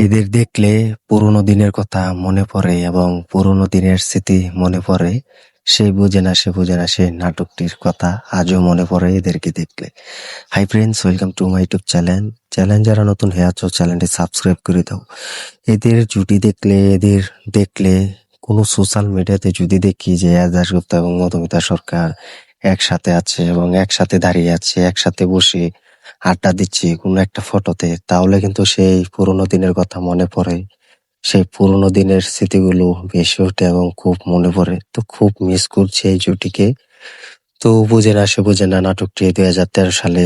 এদের দেখলে পুরোনো দিনের কথা মনে পড়ে এবং পুরোনো দিনের স্মৃতি মনে পড়ে। সে বুঝে না, সে বুঝে না, সেই নাটকটির কথা আজও মনে পড়ে এদেরকে দেখলে। Hi friends, welcome to my YouTube channel. যারা নতুন হয়ে আছো চ্যানেলটি সাবস্ক্রাইব করে দাও। এদের জুটি দেখলে, এদের দেখলে কোনো সোশ্যাল মিডিয়াতে যদি দেখি যে এজাজ গুপ্তা এবং মধুমিতা সরকার একসাথে আছে এবং একসাথে দাঁড়িয়ে আছে, একসাথে বসে আড্ডা দিচ্ছি কোনো একটা ফটোতে, তাহলে কিন্তু সেই পুরোনো দিনের কথা মনে পড়ে। সেই পুরোনো দিনের স্মৃতিগুলো ভেসে ওঠে এবং খুব মনে পড়ে। তো খুব মিস করছি এই জুটিকে। তো বুঝে না সে বুঝে না নাটকটি 2013 সালে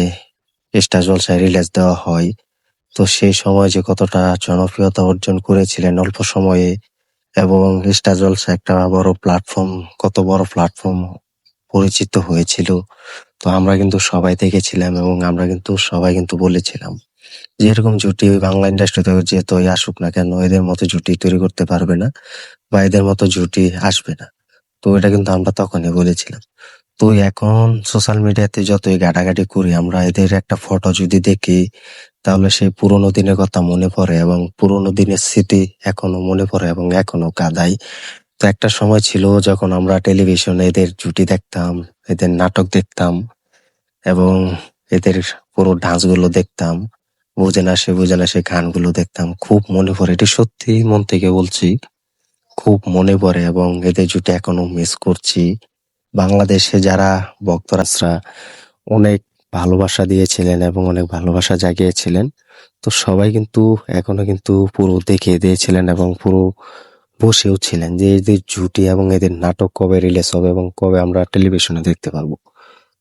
স্টার জলসায় রিলিজ দেওয়া হয়। তো সেই সময় যে কতটা জনপ্রিয়তা অর্জন করেছিলেন অল্প সময়ে, এবং স্টার জলসা একটা বড় প্ল্যাটফর্ম, কত বড় প্ল্যাটফর্ম পরিচিত হয়েছিল। তো আমরা কিন্তু সবাই দেখেছিলাম এবং আমরা কিন্তু সবাই কিন্তু বলেছিলাম যে এরকম জুটি বাংলা ইন্ডাস্ট্রিতে যতই আসুক না কেন, এদের মতো জুটি তৈরি করতে পারবে না বা এদের মতো জুটি আসবে না। তো এটা কিন্তু আমরা তখনই বলেছিলাম। তো এখন সোশ্যাল মিডিয়াতে যতই ঘাটাঘাটি করি, আমরা এদের একটা ফটো যদি দেখি, তাহলে সেই পুরোনো দিনের কথা মনে পড়ে এবং পুরোনো দিনের স্মৃতি এখনো মনে পড়ে এবং এখনো কাঁদাই। তো একটা সময় ছিল যখন আমরা টেলিভিশনে এদের জুটি দেখতাম, এদের নাটক দেখতাম এবং এদের পুরো ডান্স গুলো দেখতাম। বুঝে না সে বুঝে না, সে গানগুলো দেখতাম। খুব মনে পড়ে, এটি সত্যি মন থেকে বলছি, খুব মনে পড়ে এবং এদের জুটি এখনো মিস করছি। বাংলাদেশে যারা ভক্তরাজরা অনেক ভালোবাসা দিয়েছিলেন এবং অনেক ভালোবাসা জাগিয়েছিলেন, তো সবাই কিন্তু এখনো কিন্তু পুরো দেখে দিয়েছিলেন এবং পুরো বসেও ছিলেন যে এদের জুটি এবং এদের নাটক কবে রিলিজ হবে এবং কবে আমরা টেলিভিশনে দেখতে পারবো।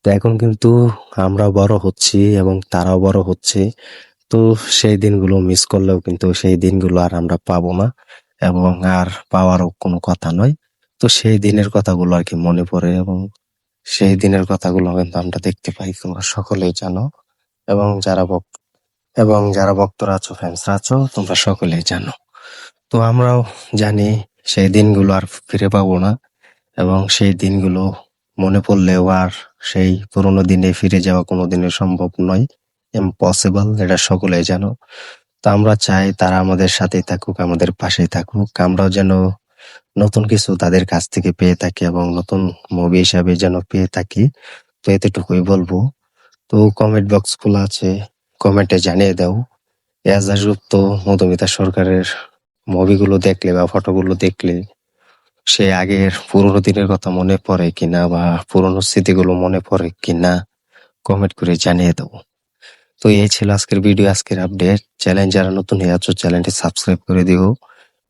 তো এখন কিন্তু আমরাও বড় হচ্ছি এবং তারাও বড় হচ্ছে। তো সেই দিনগুলো মিস করলেও কিন্তু সেই দিনগুলো আর আমরা পাবো না এবং আর পাওয়ারও কোনো কথা নয়। তো সেই দিনের কথাগুলো আর কি মনে পড়ে এবং সেই দিনের কথাগুলো কিন্তু আমরা দেখতে পাই, তোমরা সকলেই জানো। এবং যারা ভক্তরা আছো, ফ্যান্সরা আছো, তোমরা সকলেই জানো। তো আমরাও জানি সেই দিনগুলো আর ফিরে পাবো না এবং সেই দিনগুলো মনে পড়লেও আর সেই পুরোনো দিনে ফিরে যাওয়া কোনোদিনই সম্ভব নয়, ইম্পসিবল, এটা সকলেই জানো। তো আমরা চাই তারা আমাদের সাথেই থাকুক, আমাদের পাশেই থাকুক, আমরাও যেন নতুন কিছু তাদের কাছ থেকে পেয়ে থাকি এবং নতুন মুভি হিসাবে যেন পেয়ে থাকি। তো এতটুকুই বলবো। তো কমেন্ট বক্স খোলা আছে, কমেন্টে জানিয়ে দাও এজাজ গুপ্ত, মধুমিতা সরকারের মুভিগুলো দেখলে বা ফটোগুলো দেখলে সে আগের পুরোনো দিনের কথা মনে পড়ে কিনা বা পুরোনো স্মৃতিগুলো মনে পড়ে কিনা, কমেন্ট করে জানিয়ে দাও। তো এই ছিল আজকের ভিডিও, আজকের আপডেট। চ্যানেল যারা নতুন হয়ে আছো চ্যানেলটি সাবস্ক্রাইব করে দিও,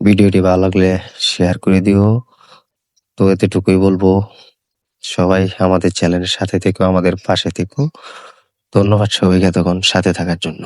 ভিডিওটি ভালো লাগলে শেয়ার করে দিও। তো এতটুকুই বলবো, সবাই আমাদের চ্যানেলের সাথে থেকো, আমাদের পাশে থেকো। ধন্যবাদ সবাইকে এতক্ষণ সাথে থাকার জন্য।